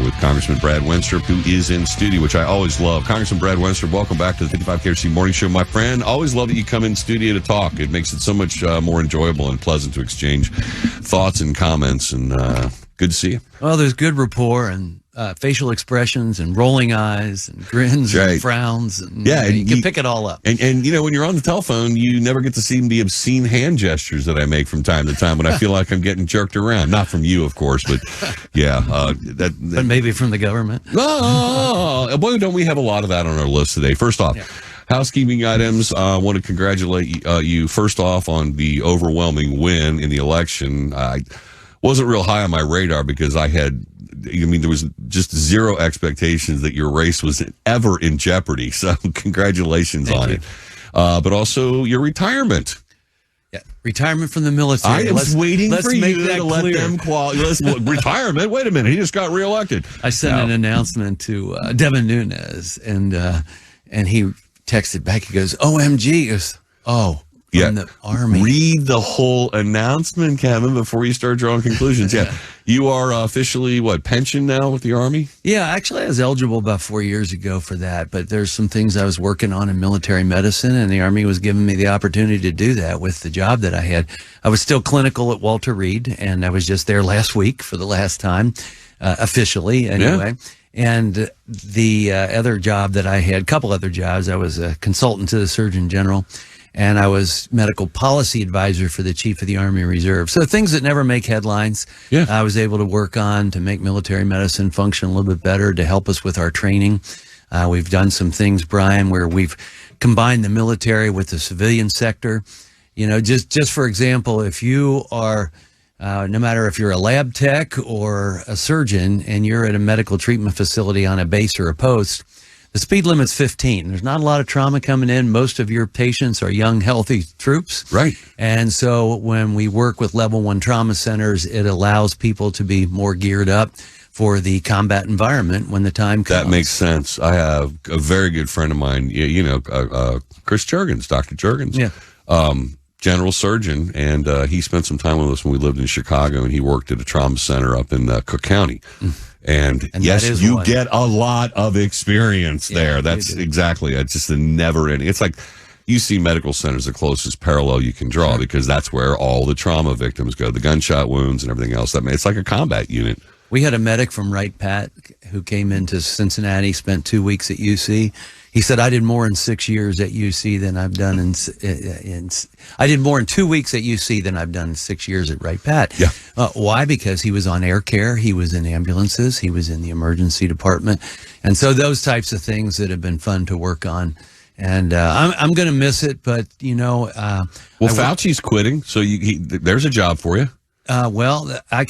with Congressman Brad Wenstrup, who is in studio, which I always love. Congressman Brad Wenstrup, welcome back to the 55 KRC Morning Show, my friend. Always love that you come in studio to talk. It makes it so much more enjoyable and pleasant to exchange thoughts and comments, and good to see you. Well, there's good rapport and facial expressions and rolling eyes and grins and frowns. And, you can pick it all up. And you know, when you're on the telephone, you never get to see the obscene hand gestures that I make from time to time when I feel like I'm getting jerked around. Not from you, of course, but yeah. But maybe from the government. Oh, boy, don't we have a lot of that on our list today. First off, housekeeping items. I want to congratulate you first off on the overwhelming win in the election. I wasn't real high on my radar because there was just zero expectations that your race was ever in jeopardy. So congratulations on it. But also your retirement. Yeah, retirement from the military. I was waiting for you to let them retirement? Wait a minute. He just got reelected. I sent an announcement to Devin Nunes, and he texted back. He goes, OMG. He goes, oh. From the Army. Read the whole announcement, Kevin, before you start drawing conclusions. Yeah. You are officially, pension now with the Army? Yeah, actually, I was eligible about 4 years ago for that, but there's some things I was working on in military medicine, and the Army was giving me the opportunity to do that with the job that I had. I was still clinical at Walter Reed, and I was just there last week for the last time, officially anyway. Yeah. And the other job that I had, a couple other jobs, I was a consultant to the Surgeon General, and I was medical policy advisor for the Chief of the Army Reserve. So things that never make headlines, I was able to work on to make military medicine function a little bit better, to help us with our training. We've done some things, Brian, where we've combined the military with the civilian sector. You know, just for example, if you are, no matter if you're a lab tech or a surgeon and you're at a medical treatment facility on a base or a post, the speed limit's 15. There's not a lot of trauma coming in. Most of your patients are young, healthy troops. Right. And so when we work with level 1 trauma centers, it allows people to be more geared up for the combat environment when the time comes. That makes sense. I have a very good friend of mine, Chris Juergens, Dr. Juergens. Yeah. General surgeon, and he spent some time with us when we lived in Chicago, and he worked at a trauma center up in Cook County. And yes, you get a lot of experience there. That's exactly. It's just a never ending. It's like you see medical centers the closest parallel you can draw, because that's where all the trauma victims go, the gunshot wounds and everything else. It's like a combat unit. We had a medic from Wright Pat who came into Cincinnati, spent 2 weeks at UC. He said, I did more in 6 years at UC than I've done I did more in 2 weeks at UC than I've done in 6 years at Wright Pat. Yeah. Why? Because he was on air care. He was in ambulances. He was in the emergency department. And so those types of things that have been fun to work on. And I'm going to miss it, but, Fauci's quitting, so there's a job for you. Well, I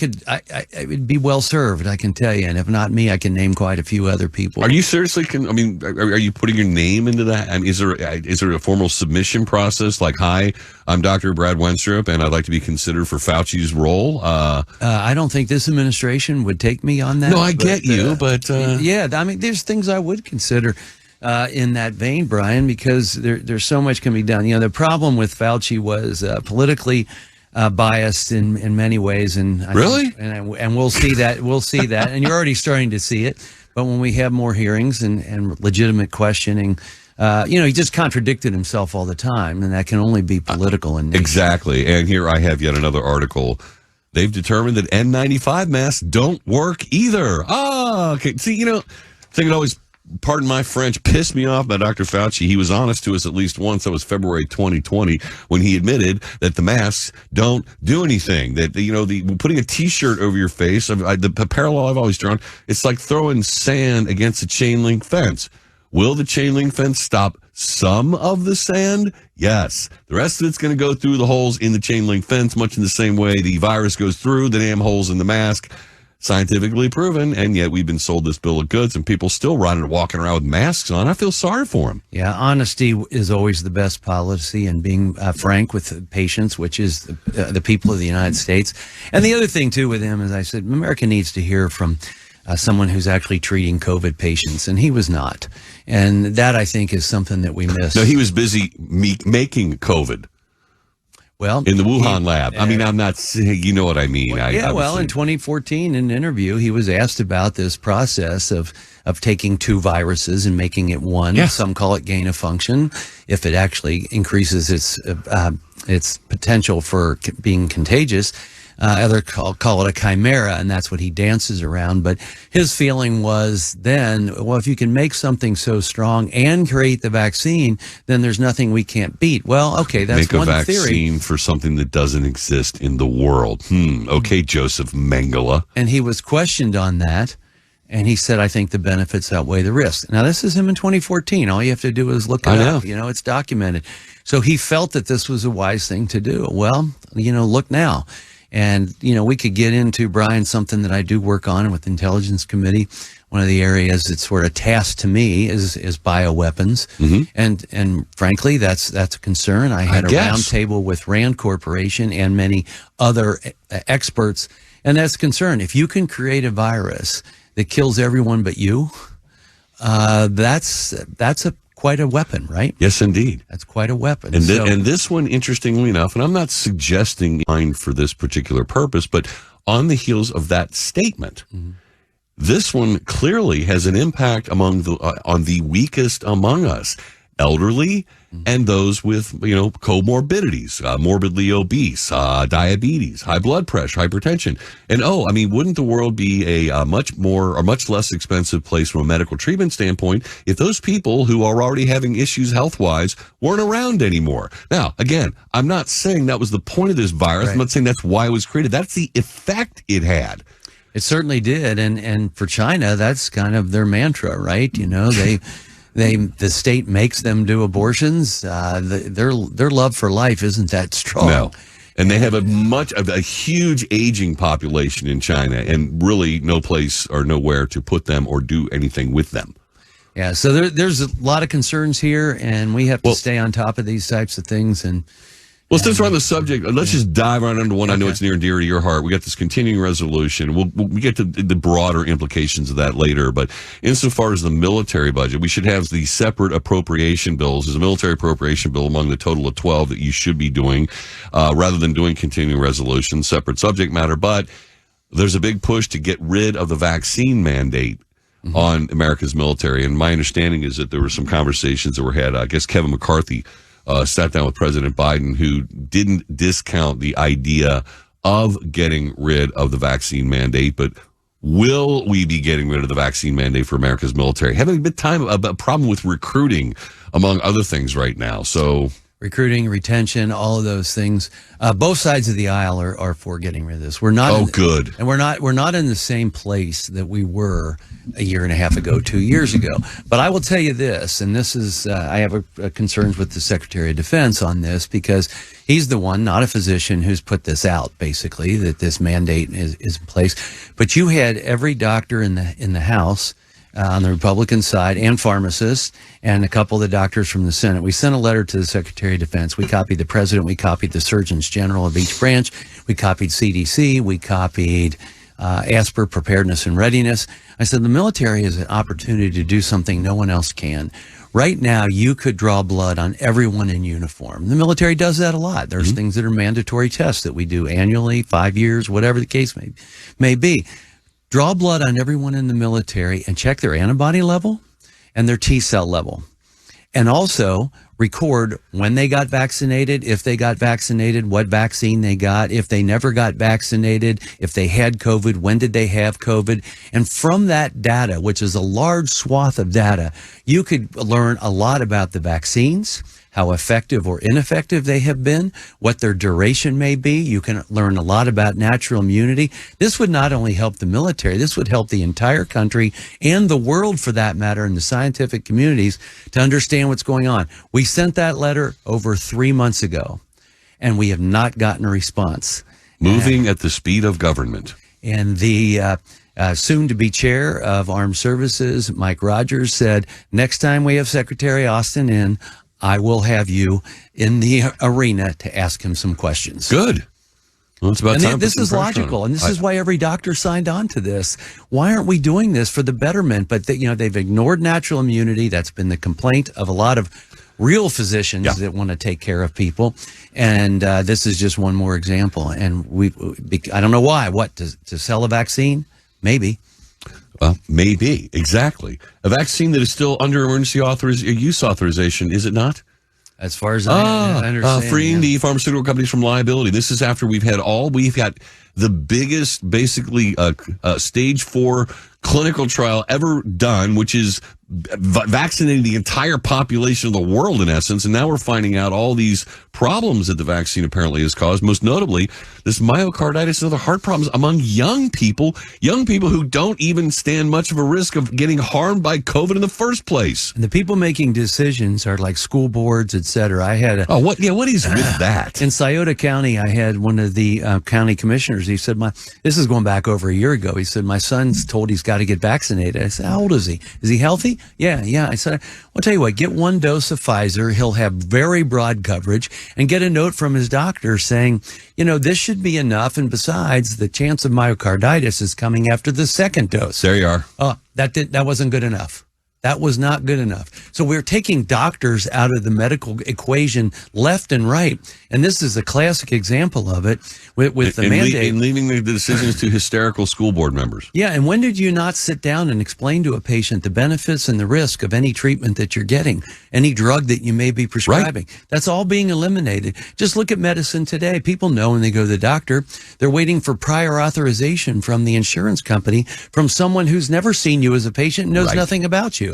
would be well served, I can tell you. And if not me, I can name quite a few other people. Are you seriously? Are you putting your name into that? I mean, is there a formal submission process? Like, hi, I'm Dr. Brad Wenstrup, and I'd like to be considered for Fauci's role. I don't think this administration would take me on that. No, I get you, but yeah, I mean, there's things I would consider in that vein, Brian, because there's so much can be done. You know, the problem with Fauci was politically biased in many ways, and and we'll see that. We'll see that, and you're already starting to see it. But when we have more hearings and legitimate questioning, he just contradicted himself all the time, and that can only be political in nature. Exactly. And here I have yet another article. They've determined that N95 masks don't work either. Okay. See, thing that always, pardon my French, pissed me off by Dr. Fauci. He was honest to us at least once. That was February 2020, when he admitted that the masks don't do anything. That, putting a T-shirt over your face, the parallel I've always drawn, it's like throwing sand against a chain link fence. Will the chain link fence stop some of the sand? Yes. The rest of it's going to go through the holes in the chain link fence, much in the same way the virus goes through the damn holes in the mask. Scientifically proven, and yet we've been sold this bill of goods, and people still walking around with masks on. I feel sorry for them. Yeah, honesty is always the best policy, and being frank with patients, which is the people of the United States. And the other thing, too, with him, as I said, America needs to hear from someone who's actually treating COVID patients, and he was not. And that, I think, is something that we miss. No, he was busy making COVID. Well, in the Wuhan lab. I mean, I'm not saying, you know what I mean. Well, in 2014, in an interview, he was asked about this process of taking two viruses and making it one. Yes. Some call it gain of function, if it actually increases its potential for being contagious. Others call it a chimera, and that's what he dances around. But his feeling was then, well, if you can make something so strong and create the vaccine, then there's nothing we can't beat. Well, okay, that's one theory. Make a vaccine for something that doesn't exist in the world. Okay, Joseph Mengele. And he was questioned on that, and he said, I think the benefits outweigh the risk. Now, this is him in 2014. All you have to do is look it up. You know, it's documented. So he felt that this was a wise thing to do. Well, you know, look now. And, you know, we could get into, Brian, something that I do work on with the Intelligence Committee. One of the areas that's sort of tasked to me is bioweapons. And frankly, that's a concern. I had a roundtable with Rand Corporation and many other experts, and that's a concern. If you can create a virus that kills everyone but you, that's quite a weapon, right? Yes, indeed. That's quite a weapon. And, and this one, interestingly enough, and I'm not suggesting mine for this particular purpose, but on the heels of that statement, this one clearly has an impact among on the weakest among us, elderly and those with, you know, comorbidities, morbidly obese, diabetes, high blood pressure, hypertension. And I mean, wouldn't the world be a much less expensive place from a medical treatment standpoint if those people who are already having issues health-wise weren't around anymore? Now, again, I'm not saying that was the point of this virus. Right. I'm not saying that's why it was created. That's the effect it had. It certainly did. And for China, that's kind of their mantra, right? You know, the state makes them do abortions. Their love for life isn't that strong. No. And they have a huge aging population in China, and really no place or nowhere to put them or do anything with them. Yeah, so there's a lot of concerns here, and we have to stay on top of these types of things. Well, since we're on the subject, let's just dive right into one. I know it's near and dear to your heart. We got this continuing resolution. We'll get to the broader implications of that later. But insofar as the military budget, we should have the separate appropriation bills. There's a military appropriation bill among the total of 12 that you should be doing, rather than doing continuing resolutions, separate subject matter. But there's a big push to get rid of the vaccine mandate on America's military. And my understanding is that there were some conversations that were had. I guess Kevin McCarthy sat down with President Biden, who didn't discount the idea of getting rid of the vaccine mandate. But will we be getting rid of the vaccine mandate for America's military? Having a bit time a problem with recruiting, among other things, right now. So recruiting, retention, all of those things. Both sides of the aisle are for getting rid of this. We're not. Good. And we're not in the same place that we were a year and a half ago, 2 years ago. But I will tell you this, and this is, I have concerns with the Secretary of Defense on this, because he's the one, not a physician, who's put this out, basically, that this mandate is in place. But you had every doctor in the House, on the Republican side, and pharmacists, and a couple of the doctors from the Senate. We sent a letter to the Secretary of Defense. We copied the President. We copied the Surgeons General of each branch. We copied CDC. We copied ASPR, Preparedness and Readiness. I said, the military has an opportunity to do something no one else can. Right now, you could draw blood on everyone in uniform. The military does that a lot. There's things that are mandatory tests that we do annually, 5 years, whatever the case may be. Draw blood on everyone in the military and check their antibody level and their T-cell level. And also record when they got vaccinated, if they got vaccinated, what vaccine they got, if they never got vaccinated, if they had COVID, when did they have COVID. And from that data, which is a large swath of data, you could learn a lot about the vaccines, how effective or ineffective they have been, what their duration may be. You can learn a lot about natural immunity. This would not only help the military, this would help the entire country and the world, for that matter, and the scientific communities to understand what's going on. We sent that letter over 3 months ago, and we have not gotten a response. Moving at the speed of government. And the soon-to-be chair of Armed Services, Mike Rogers, said, next time we have Secretary Austin in, I will have you in the arena to ask him some questions. Good. Well, it's about time. This is logical, and this is why every doctor signed on to this. Why aren't we doing this for the betterment? But they've ignored natural immunity. That's been the complaint of a lot of real physicians that want to take care of people. And this is just one more example. And I don't know why. What, to sell a vaccine? Maybe. Maybe. Exactly. A vaccine that is still under emergency use authorization, is it not? As far as I understand. Freeing the pharmaceutical companies from liability. This is after we've got the biggest, basically, stage 4 clinical trial ever done, which is vaccinating the entire population of the world, in essence. And now we're finding out all these problems that the vaccine apparently has caused, most notably this myocarditis and other heart problems among young people who don't even stand much of a risk of getting harmed by COVID in the first place. And the people making decisions are like school boards, et cetera. I had what is with that? In Scioto County, I had one of the county commissioners. He said, this is going back over a year ago. He said, my son's told he's got to get vaccinated. I said, how old is he? Is he healthy? Yeah. I said, I'll tell you what, get 1 dose of Pfizer. He'll have very broad coverage, and get a note from his doctor saying, this should be enough. And besides, the chance of myocarditis is coming after the 2nd dose. There you are. Oh, that wasn't good enough. That was not good enough. So we're taking doctors out of the medical equation left and right. And this is a classic example of it with the mandate. And leaving the decisions to hysterical school board members. Yeah, and when did you not sit down and explain to a patient the benefits and the risk of any treatment that you're getting, any drug that you may be prescribing? Right. That's all being eliminated. Just look at medicine today. People know when they go to the doctor, they're waiting for prior authorization from the insurance company from someone who's never seen you as a patient and knows nothing about you.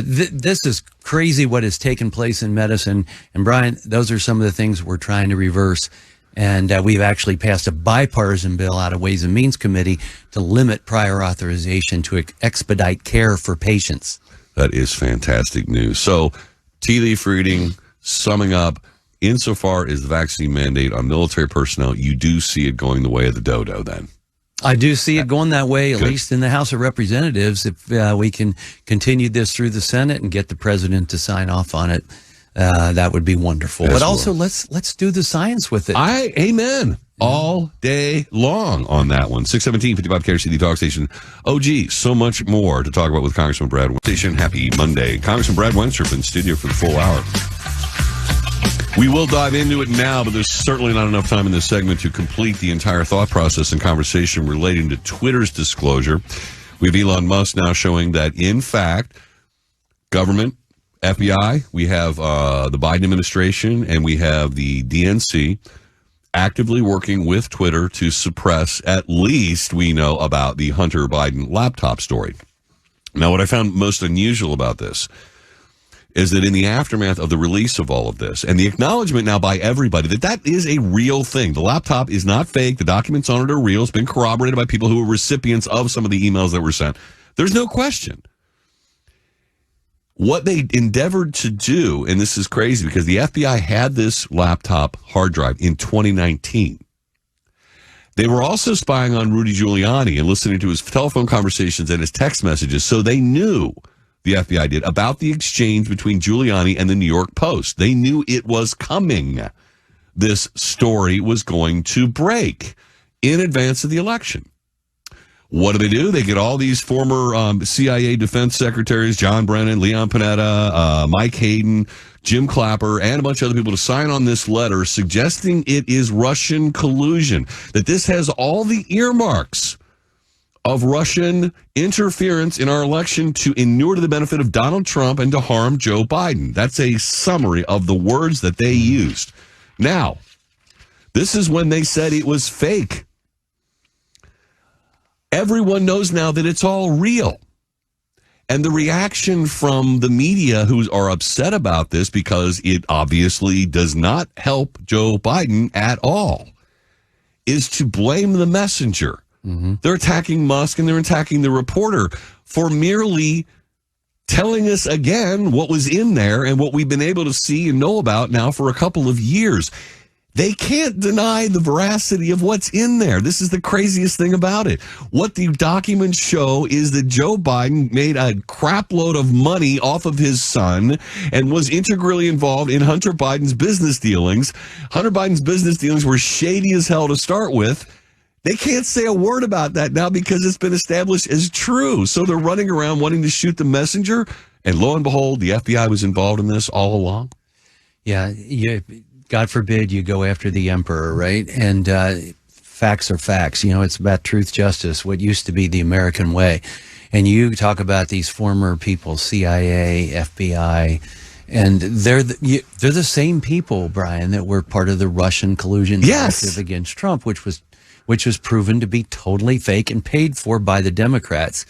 This is crazy what has taken place in medicine. And Brian, those are some of the things we're trying to reverse. And we've actually passed a bipartisan bill out of Ways and Means Committee to limit prior authorization to expedite care for patients. That is fantastic news. So, tea leaf reading, summing up, insofar as the vaccine mandate on military personnel, you do see it going the way of the dodo then? I do see it going that way, at least in the House of Representatives. If we can continue this through the Senate and get the president to sign off on it, that would be wonderful. But also, let's do the science with it. Amen. All day long on that one. 617 55 KRCD Talk Station. So much more to talk about with Congressman Brad Station. Happy Monday. Congressman Brad Wenstrup in studio for the full hour. We will dive into it now, but there's certainly not enough time in this segment to complete the entire thought process and conversation relating to Twitter's disclosure. We have Elon Musk now showing that, in fact, government, FBI, we have the Biden administration, and we have the DNC actively working with Twitter to suppress, at least we know about the Hunter Biden laptop story. Now, what I found most unusual about this is that in the aftermath of the release of all of this and the acknowledgement now by everybody that is a real thing. The laptop is not fake. The documents on it are real. It's been corroborated by people who were recipients of some of the emails that were sent. There's no question. What they endeavored to do, and this is crazy because the FBI had this laptop hard drive in 2019. They were also spying on Rudy Giuliani and listening to his telephone conversations and his text messages, so they knew, the FBI did, about the exchange between Giuliani and the New York Post. They knew it was coming. This story was going to break in advance of the election. What do? They get all these former CIA defense secretaries, John Brennan, Leon Panetta, Mike Hayden, Jim Clapper, and a bunch of other people to sign on this letter suggesting it is Russian collusion, that this has all the earmarks of Russian interference in our election to inure to the benefit of Donald Trump and to harm Joe Biden. That's a summary of the words that they used. Now, this is when they said it was fake. Everyone knows now that it's all real. And the reaction from the media who are upset about this, because it obviously does not help Joe Biden at all, is to blame the messenger. Mm-hmm. They're attacking Musk and they're attacking the reporter for merely telling us again what was in there and what we've been able to see and know about now for a couple of years. They can't deny the veracity of what's in there. This is the craziest thing about it. What the documents show is that Joe Biden made a crap load of money off of his son and was integrally involved in Hunter Biden's business dealings. Hunter Biden's business dealings were shady as hell to start with. They can't say a word about that now because it's been established as true. So they're running around wanting to shoot the messenger And lo and behold, the FBI was involved in this all along. Yeah, God forbid you go after the emperor, right? And facts are facts. It's about truth, justice, what used to be the American way. And you talk about these former people, CIA, FBI, and they're the same people, Brian, that were part of the Russian collusion narrative against Trump, which was proven to be totally fake and paid for by the Democrats.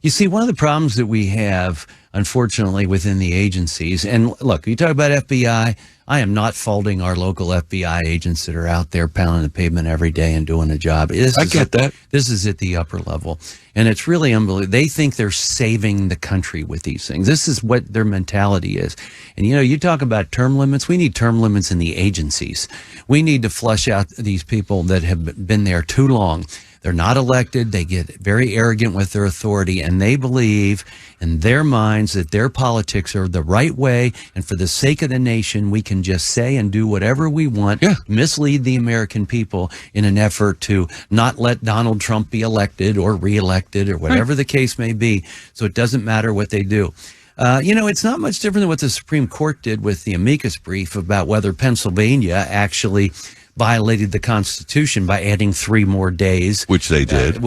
You see, one of the problems that we have, unfortunately, within the agencies, and look, you talk about FBI, I am not faulting our local FBI agents that are out there pounding the pavement every day and doing a job. I get that. This is at the upper level. And it's really unbelievable. They think they're saving the country with these things. This is what their mentality is. And, you talk about term limits. We need term limits in the agencies. We need to flush out these people that have been there too long. They're not elected. They get very arrogant with their authority, and they believe in their minds that their politics are the right way. And for the sake of the nation, we can just say and do whatever we want, mislead the American people in an effort to not let Donald Trump be elected or reelected or whatever the case may be. So it doesn't matter what they do. It's not much different than what the Supreme Court did with the amicus brief about whether Pennsylvania actually violated the Constitution by adding 3 more days. Which they did.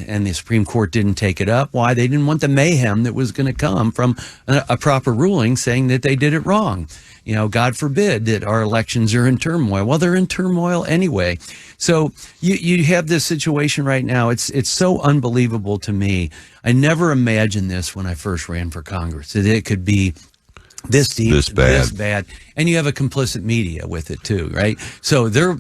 And the Supreme Court didn't take it up. Why? They didn't want the mayhem that was going to come from a proper ruling saying that they did it wrong. God forbid that our elections are in turmoil. Well, they're in turmoil anyway. So you have this situation right now. It's so unbelievable to me. I never imagined this when I first ran for Congress, that it could be this deep, this bad, and you have a complicit media with it too, right? So they're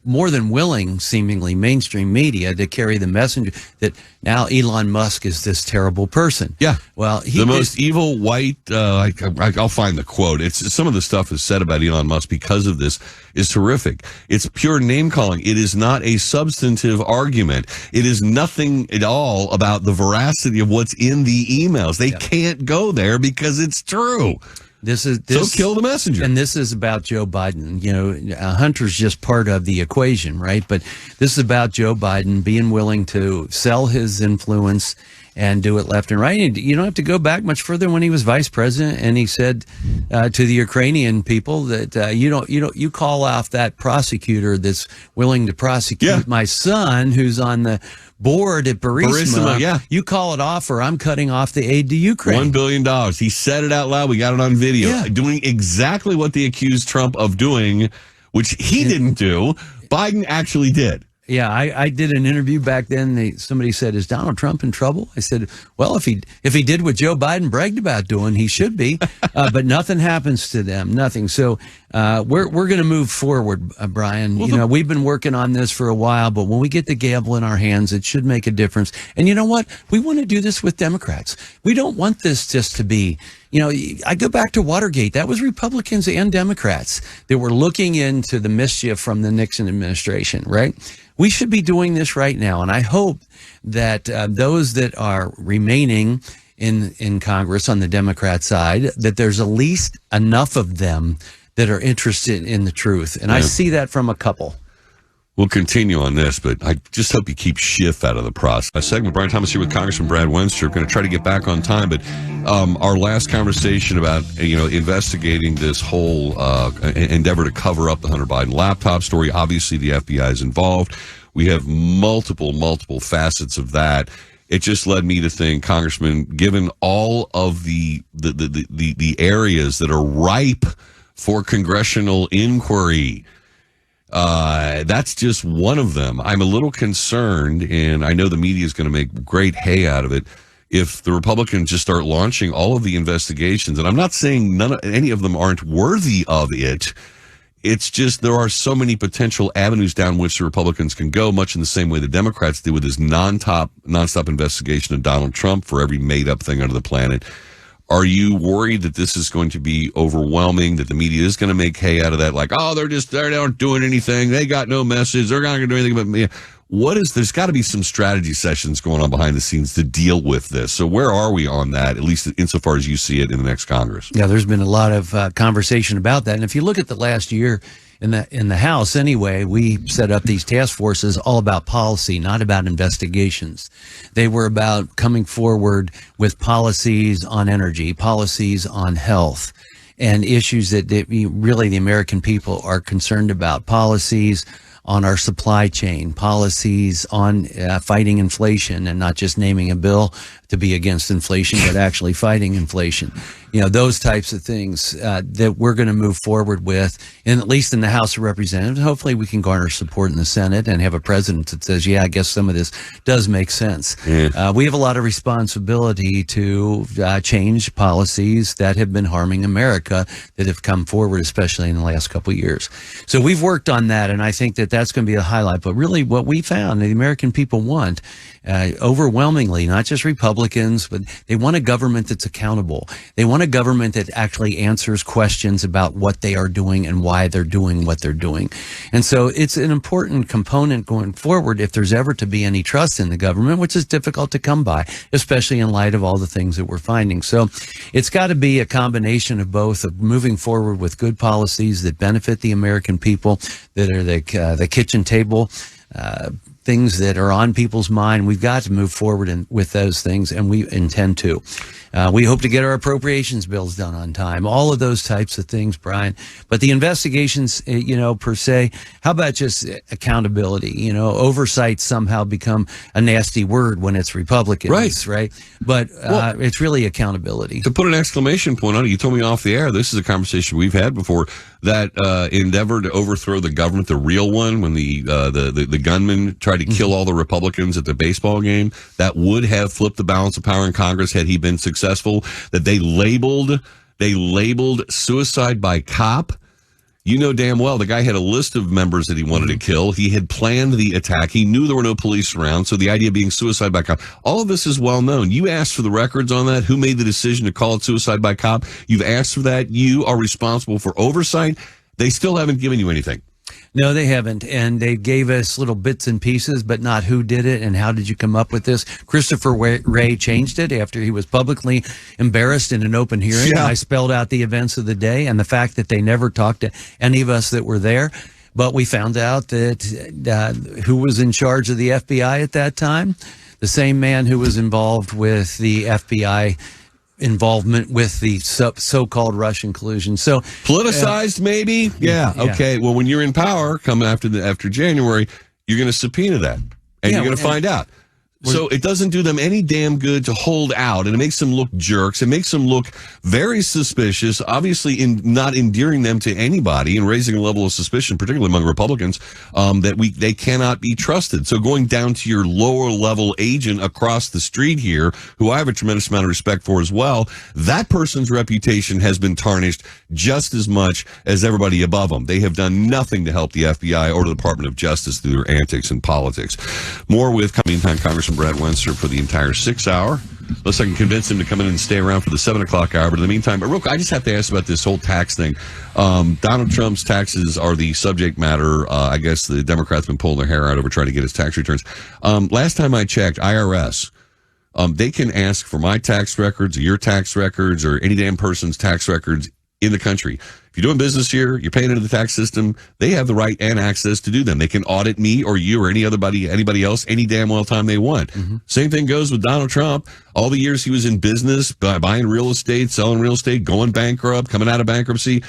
more than willing, seemingly mainstream media, to carry the message that now Elon Musk is this terrible person. Yeah, well, the most evil white. I'll find the quote. It's some of the stuff is said about Elon Musk because of this is terrific. It's pure name calling. It is not a substantive argument. It is nothing at all about the veracity of what's in the emails. They can't go there because it's true. So kill the messenger. And this is about Joe Biden. Hunter's just part of the equation, right? But this is about Joe Biden being willing to sell his influence and do it left and right. And you don't have to go back much further when he was vice president, and he said to the Ukrainian people that you call off that prosecutor that's willing to prosecute my son, who's on the board at Burisma. You call it off, or I'm cutting off the aid to Ukraine. $1 billion. He said it out loud. We got it on video. Doing exactly what they accused Trump of doing, which he didn't do. Biden actually did. Yeah, I did an interview back then. Somebody said, "Is Donald Trump in trouble?" I said, "Well, if he did what Joe Biden bragged about doing, he should be." But nothing happens to them, nothing. So we're going to move forward, Brian. Well, we've been working on this for a while, but when we get the gavel in our hands, it should make a difference. And you know what? We want to do this with Democrats. We don't want this just to be. I go back to Watergate. That was Republicans and Democrats that were looking into the mischief from the Nixon administration, right? We should be doing this right now. And I hope that those that are remaining in Congress on the Democrat side, that there's at least enough of them that are interested in the truth. And I see that from a couple. We'll continue on this, but I just hope you keep Schiff out of the process. A segment, Brian Thomas here with Congressman Brad Wenstrup. Going to try to get back on time, but our last conversation about investigating this whole endeavor to cover up the Hunter Biden laptop story. Obviously, the FBI is involved. We have multiple facets of that. It just led me to think, Congressman, given all of the areas that are ripe for congressional inquiry. That's just one of them. I'm a little concerned, and I know the media is going to make great hay out of it, if the Republicans just start launching all of the investigations. And I'm not saying any of them aren't worthy of it. It's just there are so many potential avenues down which the Republicans can go, much in the same way the Democrats did with this nonstop investigation of Donald Trump for every made-up thing under the planet. Are you worried that this is going to be overwhelming, that the media is going to make hay out of that? Like, oh, they aren't doing anything. They got no message. They're not going to do anything but me. There's got to be some strategy sessions going on behind the scenes to deal with this. So where are we on that, at least insofar as you see it in the next Congress? Yeah, there's been a lot of conversation about that. And if you look at the last year in the House anyway, we set up these task forces all about policy, not about investigations. They were about coming forward with policies on energy, policies on health, and issues that really the American people are concerned about. Policies on our supply chain, policies on fighting inflation, and not just naming a bill to be against inflation, but actually fighting inflation. You know, those types of things that we're going to move forward with, and at least in the House of Representatives. Hopefully we can garner support in the Senate and have a president that says, yeah, I guess some of this does make sense. Yeah. We have a lot of responsibility to change policies that have been harming America that have come forward, especially in the last couple of years. So we've worked on that, and I think that that's going to be a highlight. But really what we found, the American people want, overwhelmingly, not just Republicans, but they want a government that's accountable. They want a government that actually answers questions about what they are doing and why they're doing what they're doing. And so it's an important component going forward if there's ever to be any trust in the government, which is difficult to come by, especially in light of all the things that we're finding. So it's got to be a combination of both, of moving forward with good policies that benefit the American people, that are the kitchen table things that are on people's mind. We've got to move forward with those things, and we intend to. We hope to get our appropriations bills done on time, all of those types of things, Brian. But the investigations, per se, how about just accountability? Oversight somehow become a nasty word when it's Republicans, right? But it's really accountability. To put an exclamation point on it, you told me off the air, this is a conversation we've had before, that endeavor to overthrow the government, the real one, when the gunman tried to kill all the Republicans at the baseball game, that would have flipped the balance of power in Congress had he been successful, that they labeled suicide by cop. You know damn well the guy had a list of members that he wanted to kill. He had planned the attack. He knew there were no police around, so the idea of being suicide by cop, all of this is well known. You asked for the records on that. Who made the decision to call it suicide by cop? You've asked for that. You are responsible for oversight. They still haven't given you anything. No, they haven't. And they gave us little bits and pieces, but not who did it and how did you come up with this. Christopher Wray changed it after he was publicly embarrassed in an open hearing. Yeah. And I spelled out the events of the day and the fact that they never talked to any of us that were there. But we found out that who was in charge of the FBI at that time? The same man who was involved with the FBI involvement with the so-called Russian collusion. So politicized, maybe. Yeah. Okay. Well, when you're in power, coming after January, you're going to subpoena that, and you're going to find out. So it doesn't do them any damn good to hold out, and it makes them look jerks. It makes them look very suspicious, obviously not endearing them to anybody and raising a level of suspicion, particularly among Republicans, that they cannot be trusted. So going down to your lower level agent across the street here, who I have a tremendous amount of respect for as well, that person's reputation has been tarnished just as much as everybody above them. They have done nothing to help the FBI or the Department of Justice through their antics in politics. More with coming time Congressman Brad Wenstrup for the entire 6 hour. Unless I can convince him to come in and stay around for the 7 o'clock hour. But in the meantime, real quick, I just have to ask about this whole tax thing. Donald Trump's taxes are the subject matter. I guess the Democrats have been pulling their hair out over trying to get his tax returns. Last time I checked, IRS, they can ask for my tax records, or your tax records, or any damn person's tax records in the country. If you're doing business here, you're paying into the tax system, they have the right and access to do them. They can audit me or you or anybody else any damn well time they want. Mm-hmm. Same thing goes with Donald Trump. All the years he was in business, buying real estate, selling real estate, going bankrupt, coming out of bankruptcy,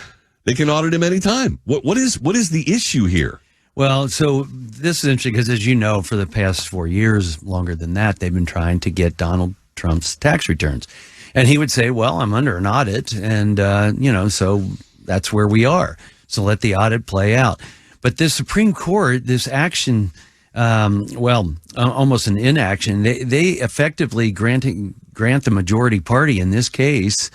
they can audit him anytime. What is the issue here? Well, so this is interesting because, as you know, for the past 4 years, longer than that, they've been trying to get Donald Trump's tax returns. And he would say, well, I'm under an audit, and, so that's where we are. So let the audit play out. But this Supreme Court, this action, almost an inaction, they effectively grant the majority party in this case,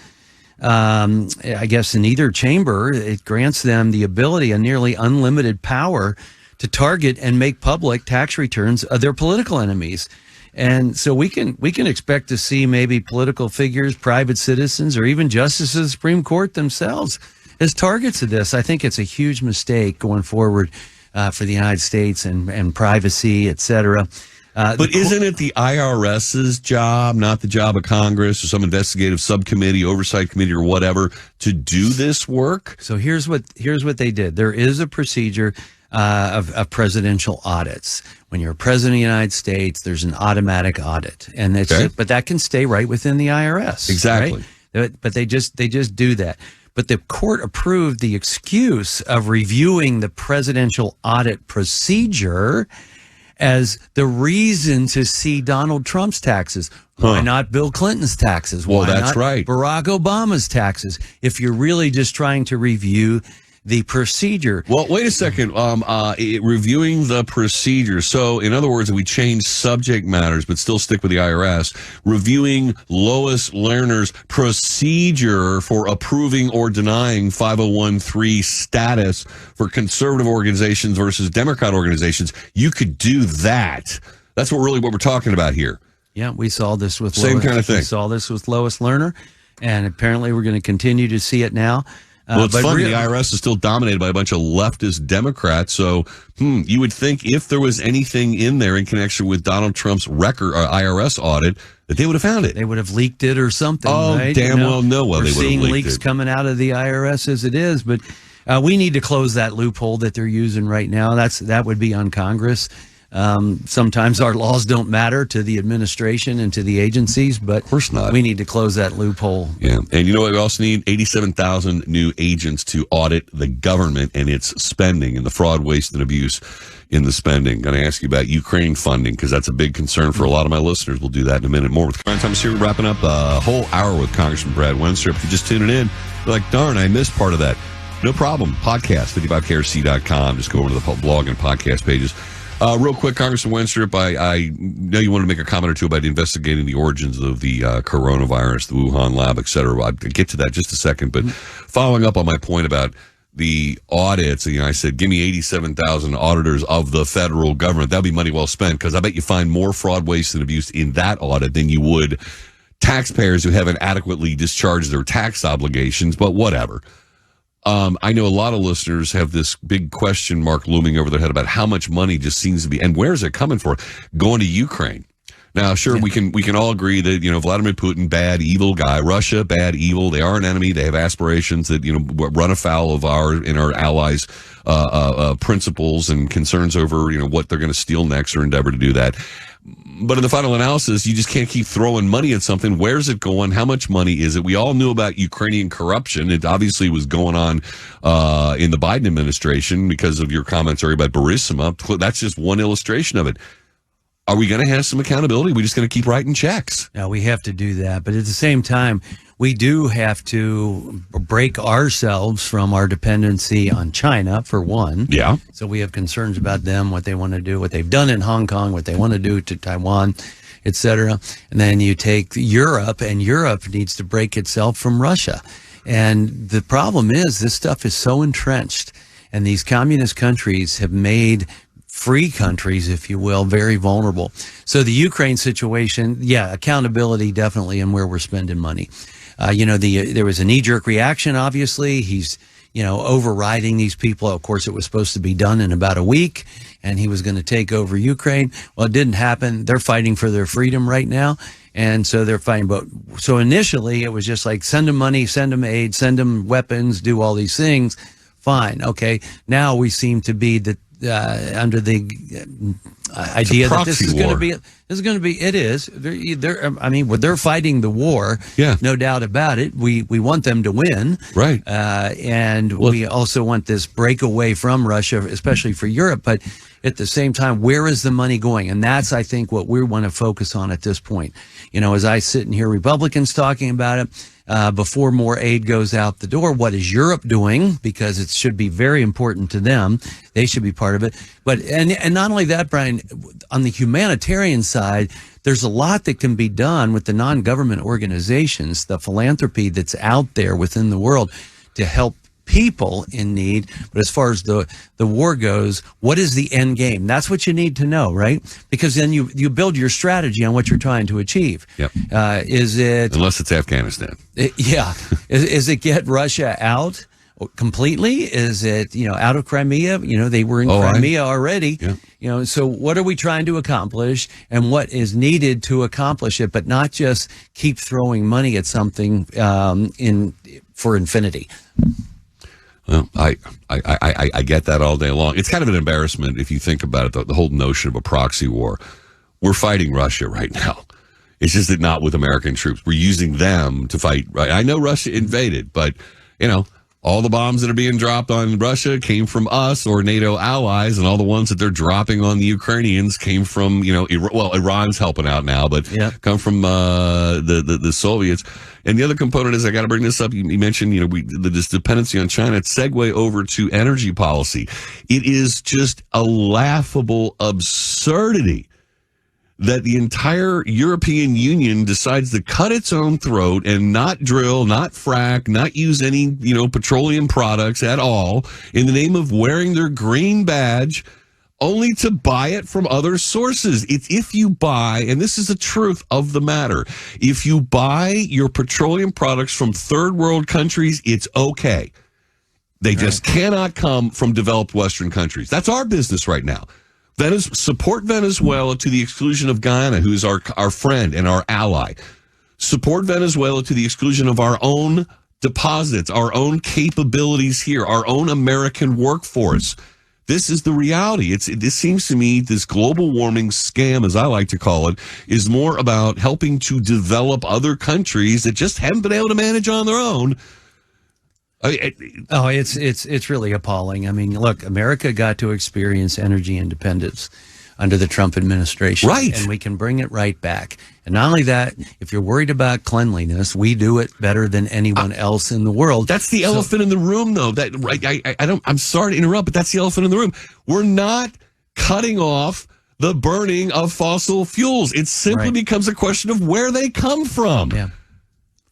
I guess in either chamber, it grants them the ability, a nearly unlimited power to target and make public tax returns of their political enemies. And so we can expect to see maybe political figures, private citizens, or even justices of the Supreme Court themselves as targets of this. I think it's a huge mistake going forward for the United States and privacy, et cetera. But isn't it the IRS's job, not the job of Congress or some investigative subcommittee, oversight committee, or whatever, to do this work? So here's what they did. There is a procedure of presidential audits. When you're a president of the United States, there's an automatic audit, and but that can stay right within the IRS. Exactly. Right? But they just do that. But the court approved the excuse of reviewing the presidential audit procedure as the reason to see Donald Trump's taxes. Why not Bill Clinton's taxes? Why that's not right. Barack Obama's taxes? If you're really just trying to review the procedure. Well, wait a second. Reviewing the procedure. So, in other words, we change subject matters, but still stick with the IRS. Reviewing Lois Lerner's procedure for approving or denying 501(c)(3) status for conservative organizations versus Democrat organizations. You could do that. That's what we're talking about here. Yeah, we saw this with Same kind of thing. We saw this with Lois Lerner, and apparently we're going to continue to see it now. Well, it's funny. The IRS is still dominated by a bunch of leftist Democrats. So you would think if there was anything in there in connection with Donald Trump's IRS audit, that they would have found it. They would have leaked it or something. Oh, right? damn well no. Well, we're they would have seeing leaked leaks it. coming out of the IRS as it is, but we need to close that loophole that they're using right now. That would be on Congress. Sometimes our laws don't matter to the administration and to the agencies, but of course not. We need to close that loophole. Yeah. And you know what? We also need 87,000 new agents to audit the government and its spending and the fraud, waste, and abuse in the spending. Going to ask you about Ukraine funding because that's a big concern for a lot of my listeners. We'll do that in a minute. More with Crime Time here, wrapping up a whole hour with Congressman Brad Wenstrup. If you're just tuning in, you're like, darn, I missed part of that. No problem. Podcast, 55krc.com. Just go over to the blog and podcast pages. Real quick, Congressman Wenstrup, I know you want to make a comment or two about investigating the origins of the coronavirus, the Wuhan lab, et cetera. I'll get to that in just a second. But following up on my point about the audits, I said, give me 87,000 auditors of the federal government. That'd be money well spent because I bet you find more fraud, waste, and abuse in that audit than you would taxpayers who haven't adequately discharged their tax obligations, but whatever. I know a lot of listeners have this big question mark looming over their head about how much money just seems to be, and where is it coming for? Going to Ukraine. Now, sure, we can all agree that, Vladimir Putin, bad, evil guy. Russia, bad, evil. They are an enemy. They have aspirations that, run afoul of our allies' principles and concerns over, what they're going to steal next or endeavor to do that. But in the final analysis, you just can't keep throwing money at something. Where's it going? How much money is it? We all knew about Ukrainian corruption. It obviously was going on in the Biden administration because of your commentary about Burisma. That's just one illustration of it. Are we going to have some accountability? We're just going to keep writing checks. No, we have to do that. But at the same time, we do have to break ourselves from our dependency on China, for one. Yeah. So we have concerns about them, what they want to do, what they've done in Hong Kong, what they want to do to Taiwan, et cetera. And then you take Europe, and Europe needs to break itself from Russia. And the problem is this stuff is so entrenched, and these communist countries have made free countries, if you will, very vulnerable. So the Ukraine situation, accountability definitely in where we're spending money. There was a knee-jerk reaction, obviously. He's, overriding these people. Of course, it was supposed to be done in about a week, and he was going to take over Ukraine. Well, it didn't happen. They're fighting for their freedom right now, and so they're fighting. But so initially, it was just like, send them money, send them aid, send them weapons, do all these things. Fine, okay. Now we seem to be under the idea that this is going to be. It is. They're fighting the war. Yeah, no doubt about it. We want them to win, right? We also want this breakaway from Russia, especially for Europe. But at the same time, where is the money going? And that's, I think, what we want to focus on at this point. As I sit and hear Republicans talking about it. Before more aid goes out the door, what is Europe doing? Because it should be very important to them. They should be part of it. But and not only that, Brian, on the humanitarian side, there's a lot that can be done with the non-government organizations, the philanthropy that's out there within the world to help people in need. But as far as the war goes, what is the end game? That's what you need to know, right? Because then you build your strategy on what you're trying to achieve. Yep. Is it, unless it's Afghanistan? Is it get Russia out, completely? Is it, out of Crimea? They were in Crimea already. Yeah. So what are we trying to accomplish, and what is needed to accomplish it, but not just keep throwing money at something for infinity? Well, I get that all day long. It's kind of an embarrassment if you think about it, the whole notion of a proxy war. We're fighting Russia right now. It's just that not with American troops. We're using them to fight. Right? I know Russia invaded, but, all the bombs that are being dropped on Russia came from us or NATO allies, and all the ones that they're dropping on the Ukrainians came from, Iran's helping out now, but come from the Soviets. And the other component is, I got to bring this up. You mentioned, this dependency on China. Segue over to energy policy. It is just a laughable absurdity that the entire European Union decides to cut its own throat and not drill, not frack, not use any, petroleum products at all in the name of wearing their green badge, only to buy it from other sources. It's if you buy, and this is the truth of the matter, if you buy your petroleum products from third world countries, it's okay. They just cannot come from developed Western countries. That's our business right now. Support Venezuela to the exclusion of Guyana, who is our friend and our ally. Support Venezuela to the exclusion of our own deposits, our own capabilities here, our own American workforce. This is the reality. This seems to me, this global warming scam, as I like to call it, is more about helping to develop other countries that just haven't been able to manage on their own. It's really appalling. I mean, look, America got to experience energy independence under the Trump administration. Right. And we can bring it right back. And not only that, if you're worried about cleanliness, we do it better than anyone else in the world. That's the elephant in the room, though. I'm sorry to interrupt, but that's the elephant in the room. We're not cutting off the burning of fossil fuels. It simply becomes a question of where they come from. Yeah.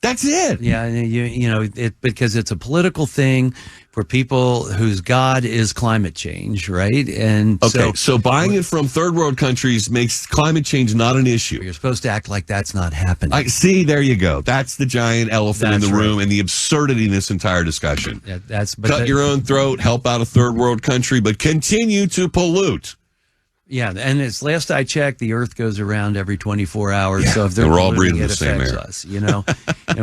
That's it. Yeah, because it's a political thing for people whose God is climate change, right? And so buying it from third world countries makes climate change not an issue. You're supposed to act like that's not happening. There you go. That's the giant elephant in the room and the absurdity in this entire discussion. Yeah, cut your own throat, help out a third world country, but continue to pollute. Yeah, and it's last I checked, the Earth goes around every 24 hours. So if we're all breathing it the same air. Us,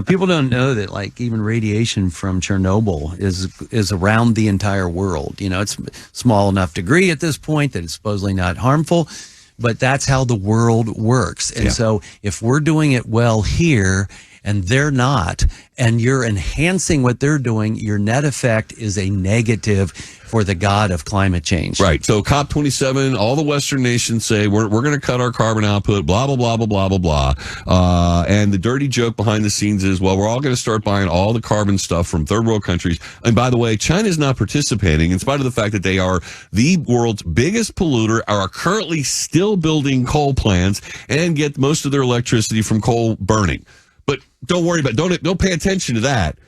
people don't know that, like, even radiation from Chernobyl is around the entire world. It's small enough degree at this point that it's supposedly not harmful, but that's how the world works. And so if we're doing it well here and they're not, and you're enhancing what they're doing, your net effect is a negative for the god of climate change. Right. So COP27, all the Western nations say we're going to cut our carbon output, blah, blah, blah, blah, blah, blah, blah. And the dirty joke behind the scenes is, well, we're all going to start buying all the carbon stuff from third world countries. And by the way, China is not participating in spite of the fact that they are the world's biggest polluter, are currently still building coal plants, and get most of their electricity from coal burning. But don't worry about it. Don't pay attention to that.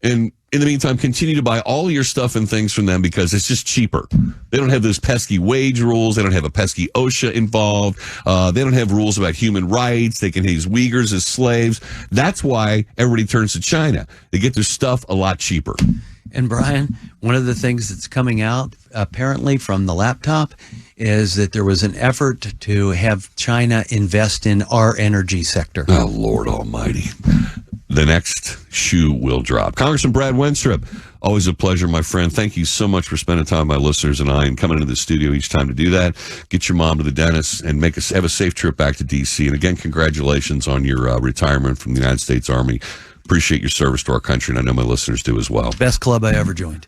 And in the meantime, continue to buy all your stuff and things from them because it's just cheaper. They don't have those pesky wage rules. They don't have a pesky OSHA involved. They don't have rules about human rights. They can use Uyghurs as slaves. That's why everybody turns to China. They get their stuff a lot cheaper. And Brian, one of the things that's coming out apparently from the laptop is that there was an effort to have China invest in our energy sector. Oh, Lord almighty. The next shoe will drop. Congressman Brad Wenstrup, always a pleasure, my friend. Thank you so much for spending time with my listeners and I and coming into the studio each time to do that. Get your mom to the dentist and have a safe trip back to D.C. And again, congratulations on your retirement from the United States Army. Appreciate your service to our country, and I know my listeners do as well. Best club I ever joined.